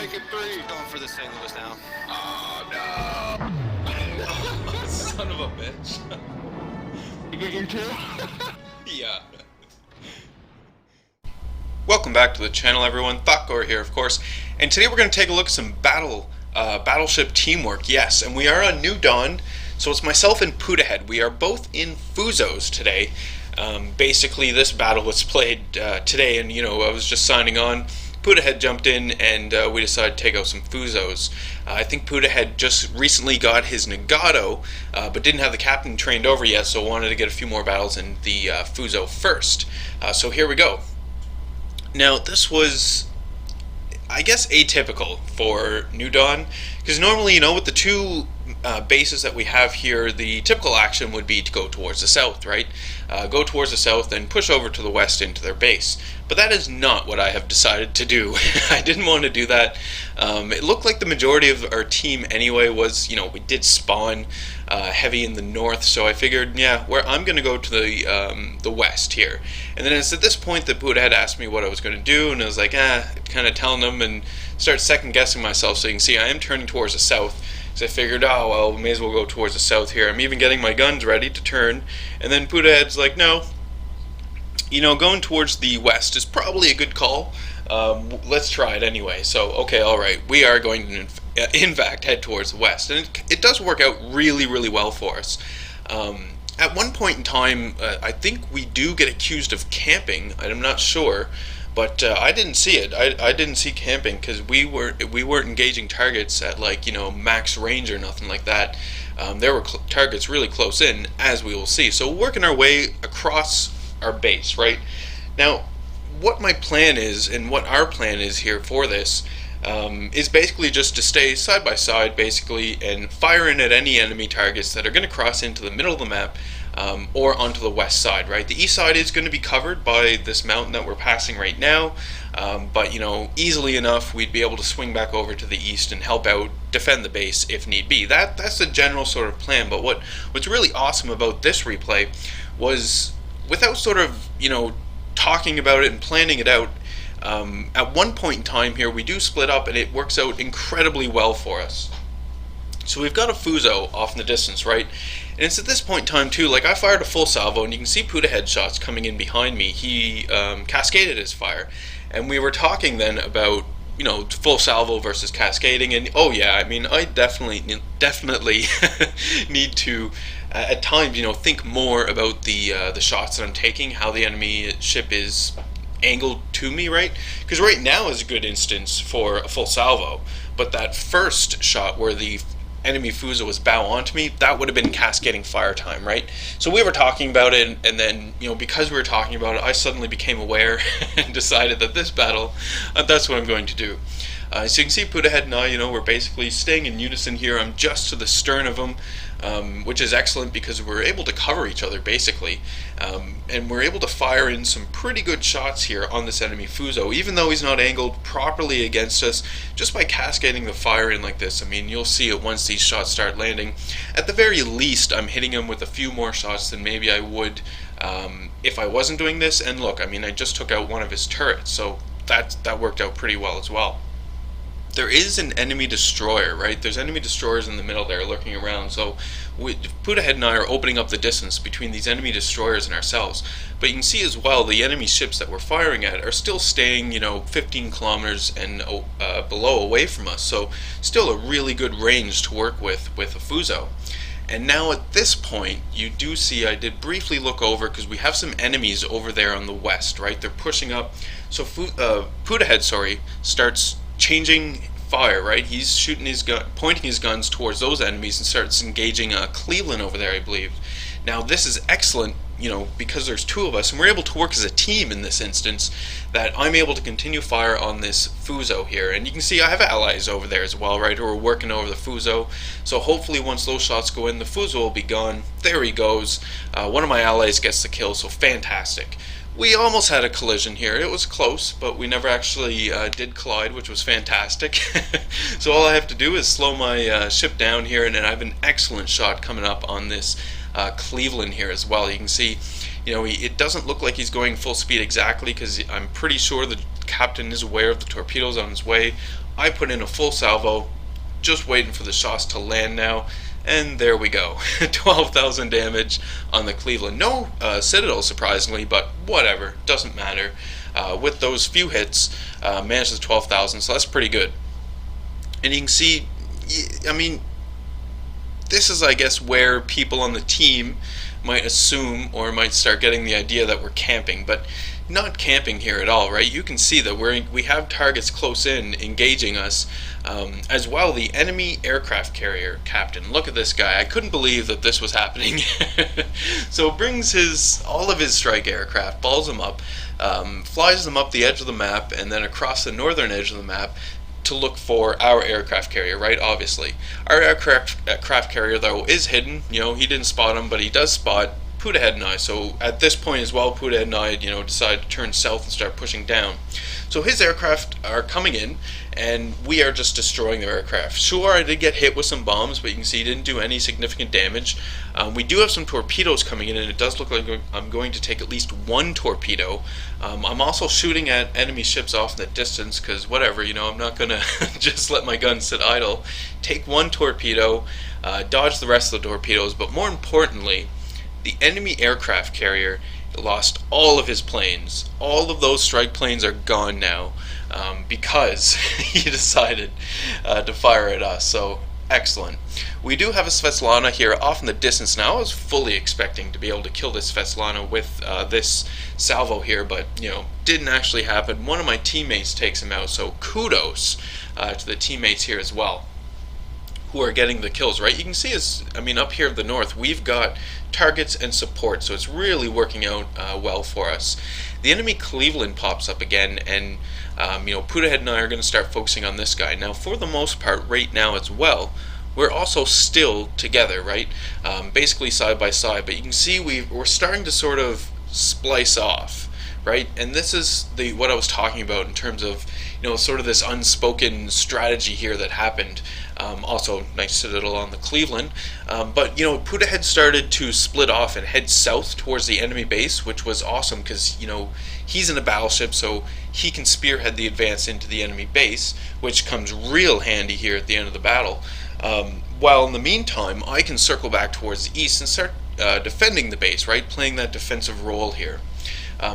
taking three. Going for the St. Louis now. Oh no! Son of a bitch. You get your two? Yeah. Welcome back to the channel, everyone. Thotgor here, of course. And today we're going to take a look at some Battleship teamwork. Yes, and we are on New Dawn. So it's myself and Puddahead. We are both in Fusos today. Basically, this battle was played today, and I was just signing on. Puddahead jumped in, and we decided to take out some Fusos. I think Puddahead just recently got his Nagato, but didn't have the captain trained over yet, so wanted to get a few more battles in the Fuso first. So here we go. Now, this was, I guess, atypical for New Dawn, because normally, with the two bases that we have here, the typical action would be to go towards the south, right? Go towards the south and push over to the west into their base. But that is not what I have decided to do. I didn't want to do that. It looked like the majority of our team anyway was, we did spawn heavy in the north, so I figured, I'm going to go to the west here. And then it's at this point that Buddha had asked me what I was going to do, and I was like, kind of telling him and start second guessing myself. So you can see I am turning towards the south. So I figured, oh well, we may as well go towards the south here. I'm even getting my guns ready to turn, and then Puddahead's like, no, going towards the west is probably a good call. Let's try it anyway. So, okay, alright, we are going to, in fact, head towards the west, and it does work out really, really well for us. At one point in time, I think we do get accused of camping. I'm not sure. But I didn't see it. I didn't see camping because we weren't engaging targets at max range or nothing like that. There were targets really close in, as we will see. So working our way across our base, right? Now, what my plan is and what our plan is here for this is basically just to stay side by side, basically, and fire in at any enemy targets that are going to cross into the middle of the map. Or onto the west side, right? The east side is going to be covered by this mountain that we're passing right now, but easily enough we'd be able to swing back over to the east and help out defend the base if need be. That's the general sort of plan. But what's really awesome about this replay was, without sort of talking about it and planning it out, at one point in time here we do split up, and it works out incredibly well for us. So we've got a Fuso off in the distance, right? And it's at this point in time too, like I fired a full salvo, and you can see Puddahead shots coming in behind me. He cascaded his fire, and we were talking then about full salvo versus cascading, and oh yeah, I mean I definitely need to at times think more about the shots that I'm taking, how the enemy ship is angled to me, right? Because right now is a good instance for a full salvo, but that first shot where the enemy Fuso was bow onto me, that would have been cascading fire time, right? So we were talking about it, and then because we were talking about it, I suddenly became aware and decided that this battle, that's what I'm going to do. So you can see Puddahead and I, we're basically staying in unison here. I'm just to the stern of him, which is excellent because we're able to cover each other basically, and we're able to fire in some pretty good shots here on this enemy Fuso, even though he's not angled properly against us. Just by cascading the fire in like this, I mean, you'll see it once these shots start landing. At the very least, I'm hitting him with a few more shots than maybe I would if I wasn't doing this. And look, I mean, I just took out one of his turrets, so that worked out pretty well as well. There is an enemy destroyer, right? There's enemy destroyers in the middle there lurking around, so Puddahead and I are opening up the distance between these enemy destroyers and ourselves. But you can see as well, the enemy ships that we're firing at are still staying, 15 kilometers and below away from us, so still a really good range to work with a Fuso. And now at this point, you do see, I did briefly look over, because we have some enemies over there on the west, right? They're pushing up, so Puddahead, starts changing fire, right? He's shooting his gun, pointing his guns towards those enemies, and starts engaging Cleveland over there, I believe. Now this is excellent, because there's two of us, and we're able to work as a team in this instance, that I'm able to continue fire on this Fuso here. And you can see I have allies over there as well, right, who are working over the Fuso. So hopefully once those shots go in, the Fuso will be gone. There he goes. One of my allies gets the kill, so fantastic. We almost had a collision here. It was close, but we never actually did collide, which was fantastic. So all I have to do is slow my ship down here, and then I have an excellent shot coming up on this Cleveland here as well. You can see it doesn't look like he's going full speed exactly, because I'm pretty sure the captain is aware of the torpedoes on his way. I put in a full salvo, just waiting for the shots to land now, and there we go. 12,000 damage on the Cleveland. No Citadel, surprisingly, but whatever, doesn't matter. With those few hits, managed the 12,000, so that's pretty good. And you can see, I mean, this is, I guess, where people on the team might assume or might start getting the idea that we're camping, but not camping here at all, right? You can see that we have targets close in engaging us, as well. The enemy aircraft carrier captain, look at this guy. I couldn't believe that this was happening. So brings all of his strike aircraft, balls them up, flies them up the edge of the map and then across the northern edge of the map to look for our aircraft carrier, right? Obviously our aircraft carrier, though, is hidden. He didn't spot him, but he does spot Puddahead and I. So at this point as well, Puddahead and I, decide to turn south and start pushing down. So his aircraft are coming in, and we are just destroying their aircraft. Sure, I did get hit with some bombs, but you can see he didn't do any significant damage. We do have some torpedoes coming in, and it does look like I'm going to take at least one torpedo. I'm also shooting at enemy ships off in the distance, because whatever, I'm not going to just let my gun sit idle. Take one torpedo, dodge the rest of the torpedoes, but more importantly, the enemy aircraft carrier lost all of his planes. All of those strike planes are gone now, because he decided to fire at us. So excellent. We do have a Svetlana here off in the distance now. I was fully expecting to be able to kill this Svetlana with this salvo here, but didn't actually happen. One of my teammates takes him out, so kudos to the teammates here as well, who are getting the kills, right? You can see up here in the north, we've got targets and support, so it's really working out well for us. The enemy Cleveland pops up again, and Puddahead and I are going to start focusing on this guy. Now, for the most part, right now as well, we're also still together, right? Basically side by side, but you can see we're starting to sort of splice off, right? And this is what I was talking about in terms of sort of this unspoken strategy here that happened. Also, nice Citadel on the Cleveland. But Puddahead started to split off and head south towards the enemy base, which was awesome because he's in a battleship, so he can spearhead the advance into the enemy base, which comes real handy here at the end of the battle. While in the meantime, I can circle back towards the east and start defending the base, right? Playing that defensive role here.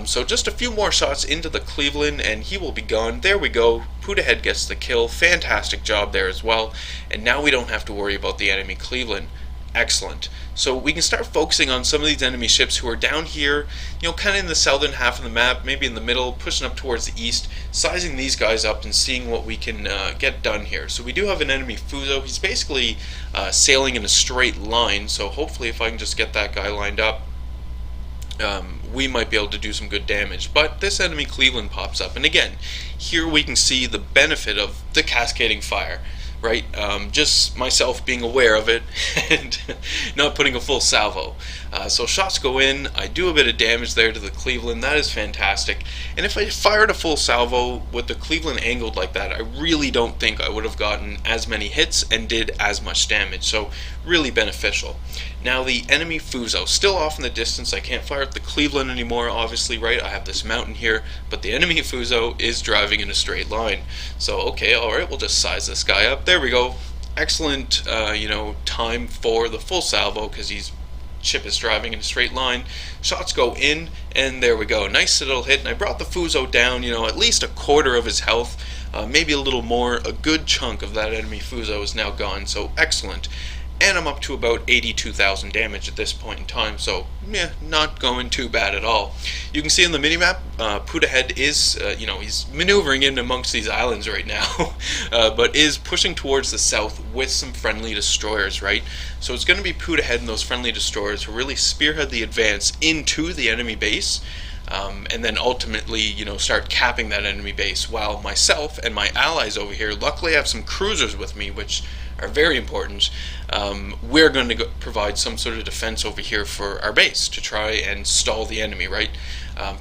So just a few more shots into the Cleveland and he will be gone. There we go. Puddahead gets the kill. Fantastic job there as well. And now we don't have to worry about the enemy Cleveland. Excellent. So we can start focusing on some of these enemy ships who are down here, kind of in the southern half of the map, maybe in the middle, pushing up towards the east, sizing these guys up and seeing what we can get done here. So we do have an enemy Fuso. He's basically sailing in a straight line, so hopefully if I can just get that guy lined up, we might be able to do some good damage. But this enemy Cleveland pops up, and again, here we can see the benefit of the cascading fire, right? Just myself being aware of it and not putting a full salvo. So shots go in, I do a bit of damage there to the Cleveland, that is fantastic. And if I fired a full salvo with the Cleveland angled like that, I really don't think I would have gotten as many hits and did as much damage, so really beneficial. Now the enemy Fuso, still off in the distance. I can't fire at the Cleveland anymore, obviously, right? I have this mountain here, but the enemy Fuso is driving in a straight line. So, okay, alright, we'll just size this guy up. There we go. Excellent, time for the full salvo, because his ship is driving in a straight line. Shots go in, and there we go. Nice little hit, and I brought the Fuso down, at least a quarter of his health, maybe a little more. A good chunk of that enemy Fuso is now gone, so excellent. And I'm up to about 82,000 damage at this point in time, so yeah, not going too bad at all. You can see on the minimap, Puddahead is, he's maneuvering in amongst these islands right now, but is pushing towards the south with some friendly destroyers, right? So it's going to be Puddahead and those friendly destroyers who really spearhead the advance into the enemy base, and then ultimately, start capping that enemy base, while myself and my allies over here, luckily I have some cruisers with me, which are very important. We're going to provide some sort of defense over here for our base to try and stall the enemy, right?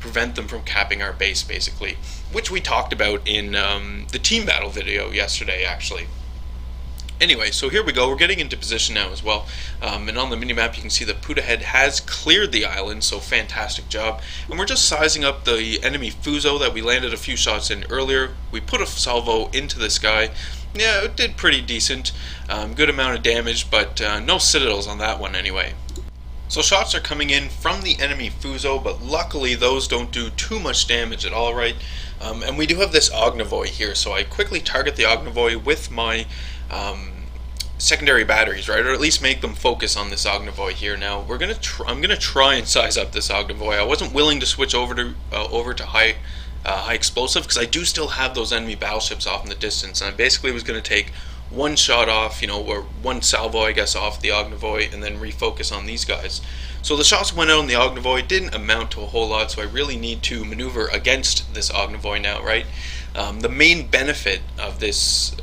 Prevent them from capping our base, basically, which we talked about in the team battle video yesterday, actually. Anyway, so here we go. We're getting into position now as well. And on the minimap, you can see that Puddahead has cleared the island, so fantastic job. And we're just sizing up the enemy Fuso that we landed a few shots in earlier. We put a salvo into this guy. Yeah, it did pretty decent. Good amount of damage, but no citadels on that one anyway. So shots are coming in from the enemy Fuso, but luckily those don't do too much damage at all, right? And we do have this Ognivoy here, so I quickly target the Ognivoy with my secondary batteries, right? Or at least make them focus on this Ognivoy here. Now I'm gonna try and size up this Ognivoy. I wasn't willing to switch over to high explosive because I do still have those enemy battleships off in the distance, and I basically was gonna take one shot off, or one salvo, I guess, off the Ognivoy, and then refocus on these guys. So the shots went out on the Ognivoy, didn't amount to a whole lot, so I really need to maneuver against this Ognivoy now, right? The main benefit of this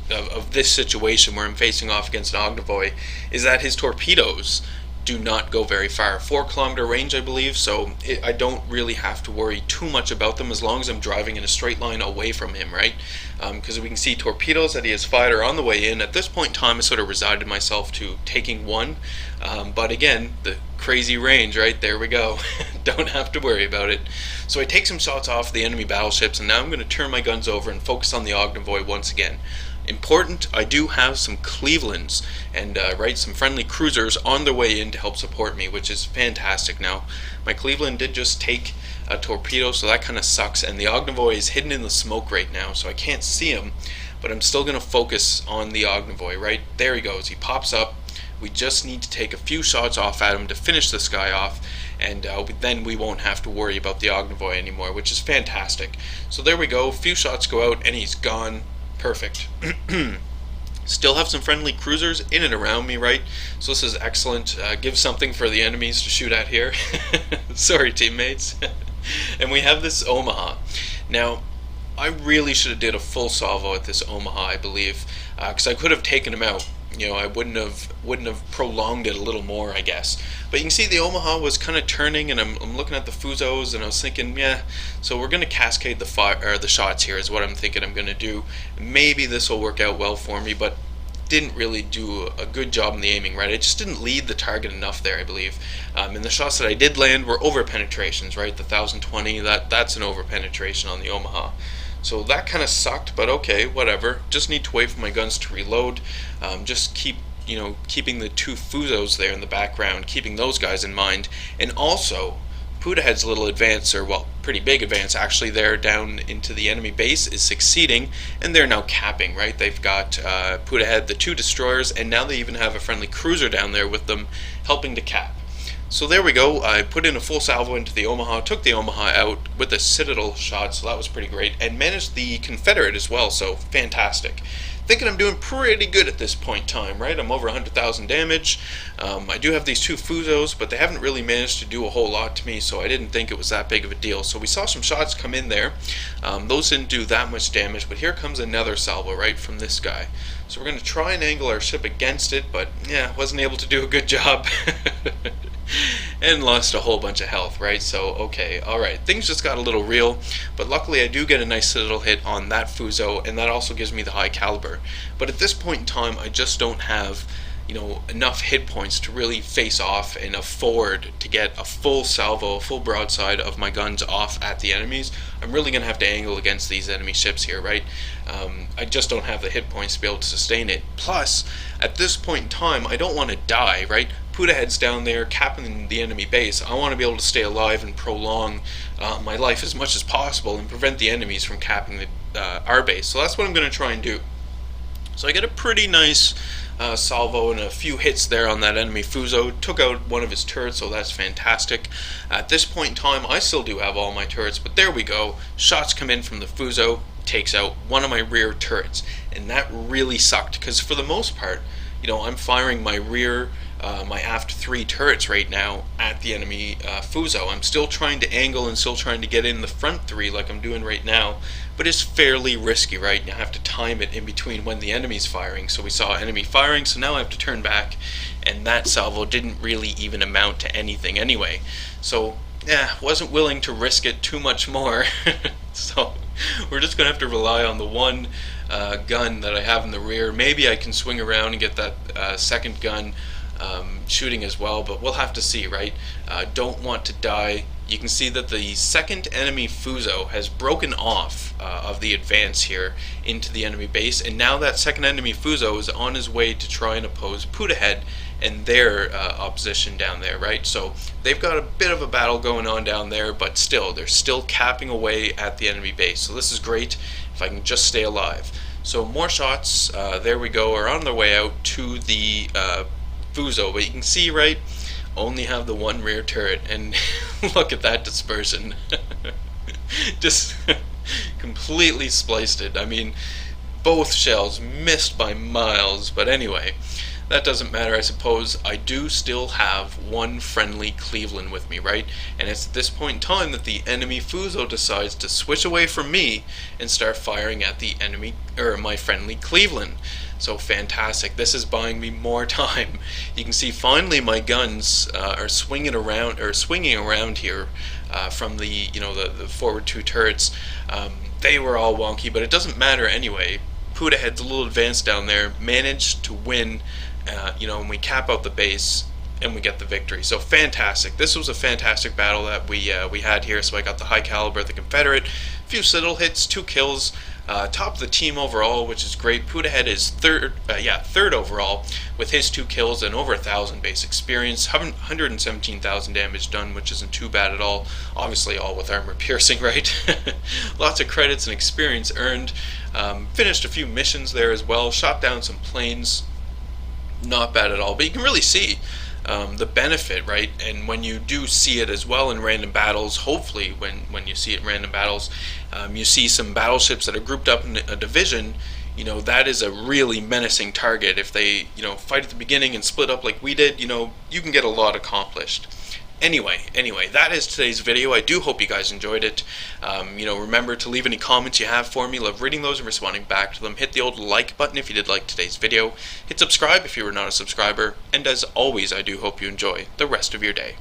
situation where I'm facing off against an Ognivoy is that his torpedoes do not go very far, 4-kilometer range I believe, so I don't really have to worry too much about them as long as I'm driving in a straight line away from him, right? Because we can see torpedoes that he has fired are on the way in. At this point in time, I sort of resigned myself to taking one, but again, the crazy range, right? There we go. Don't have to worry about it. So I take some shots off the enemy battleships, and now I'm going to turn my guns over and focus on the Ognivoy once again. Important, I do have some Clevelands and some friendly cruisers on their way in to help support me, which is fantastic. Now, my Cleveland did just take a torpedo, so that kind of sucks, and the Ognivoy is hidden in the smoke right now, so I can't see him, but I'm still going to focus on the Ognivoy, right? There he goes, he pops up. We just need to take a few shots off at him to finish this guy off, and then we won't have to worry about the Ognivoy anymore, which is fantastic. So there we go, a few shots go out, and he's gone. Perfect. Still have some friendly cruisers in and around me, right? So this is excellent. Give something for the enemies to shoot at here. Sorry, teammates. And we have this Omaha. Now, I really should have did a full salvo at this Omaha, I believe, because I could have taken him out. I wouldn't have prolonged it a little more, I guess. But you can see the Omaha was kind of turning, and I'm looking at the Fusos, and I was thinking, yeah. So we're going to cascade the shots here, is what I'm thinking I'm going to do. Maybe this will work out well for me, but didn't really do a good job in the aiming, right? I just didn't lead the target enough there, I believe. And the shots that I did land were over penetrations, right? The 1020, that's an over penetration on the Omaha. So that kind of sucked, but okay, whatever. Just need to wait for my guns to reload. Just keeping the two Fusos there in the background, keeping those guys in mind. And also, Puddahead's little advance, or well, pretty big advance actually, there down into the enemy base is succeeding, and they're now capping, right? They've got Puddahead, the two destroyers, and now they even have a friendly cruiser down there with them helping to cap. So there we go. I put in a full salvo into the Omaha, took the Omaha out with a Citadel shot, so that was pretty great, and managed the Confederate as well, so fantastic. Thinking I'm doing pretty good at this point in time, right? I'm over 100,000 damage. I do have these two Fusos, but they haven't really managed to do a whole lot to me, so I didn't think it was that big of a deal. So we saw some shots come in there. Those didn't do that much damage, but here comes another salvo, right, from this guy. So we're going to try and angle our ship against it, but yeah, wasn't able to do a good job. And lost a whole bunch of health, right? So, okay, alright, things just got a little real, but luckily I do get a nice Citadel hit on that Fuso, and that also gives me the high caliber. But at this point in time, I just don't have, enough hit points to really face off and afford to get a full salvo, a full broadside of my guns off at the enemies. I'm really going to have to angle against these enemy ships here, right? I just don't have the hit points to be able to sustain it. Plus, at this point in time, I don't want to die, right? Puddahead's down there capping the enemy base. I want to be able to stay alive and prolong my life as much as possible and prevent the enemies from capping our base. So that's what I'm going to try and do. So I get a pretty nice salvo and a few hits there on that enemy Fuso. Took out one of his turrets, so that's fantastic. At this point in time, I still do have all my turrets, but there we go. Shots come in from the Fuso, takes out one of my rear turrets, and that really sucked, because for the most part, I'm firing my rear, my aft 3 turrets right now at the enemy Fuso. I'm still trying to angle and still trying to get in the front 3 like I'm doing right now, but it's fairly risky, right? You have to time it in between when the enemy's firing. So we saw enemy firing, so now I have to turn back, and that salvo didn't really even amount to anything anyway. So, yeah, wasn't willing to risk it too much more. So we're just going to have to rely on the one gun that I have in the rear. Maybe I can swing around and get that second gun shooting as well, but we'll have to see, right? Don't want to die. You can see that the second enemy Fuso has broken off of the advance here into the enemy base, and now that second enemy Fuso is on his way to try and oppose Puddahead and their opposition down there, right? So they've got a bit of a battle going on down there, but still, they're still capping away at the enemy base. So this is great if I can just stay alive. So more shots, there we go, are on their way out to the Fuso, but you can see, right, only have the one rear turret, and look at that dispersion. Just completely spliced it. I mean, both shells missed by miles, but anyway, that doesn't matter, I suppose. I do still have one friendly Cleveland with me, right? And it's at this point in time that the enemy Fuso decides to switch away from me and start firing at the enemy, or my friendly Cleveland. So fantastic. This is buying me more time. You can see finally my guns are swinging around here from the the forward two turrets. They were all wonky, but it doesn't matter anyway. Puddahead's a little advanced down there, managed to win, and we cap out the base and we get the victory. So fantastic. This was a fantastic battle that we had here. So I got the high caliber, the Confederate, a few citadel hits, 2 kills. Top of the team overall, which is great. Puddahead is third overall with his 2 kills and over 1,000 base experience, 117,000 damage done, which isn't too bad at all. Obviously, all with armor piercing, right? Lots of credits and experience earned. Finished a few missions there as well. Shot down some planes. Not bad at all. But you can really see the benefit, right? And when you do see it as well in random battles, hopefully when you see it in random battles, you see some battleships that are grouped up in a division, that is a really menacing target. If they, fight at the beginning and split up like we did, you can get a lot accomplished. Anyway, that is today's video. I do hope you guys enjoyed it. Remember to leave any comments you have for me. Love reading those and responding back to them. Hit the old like button if you did like today's video. Hit subscribe if you were not a subscriber. And as always, I do hope you enjoy the rest of your day.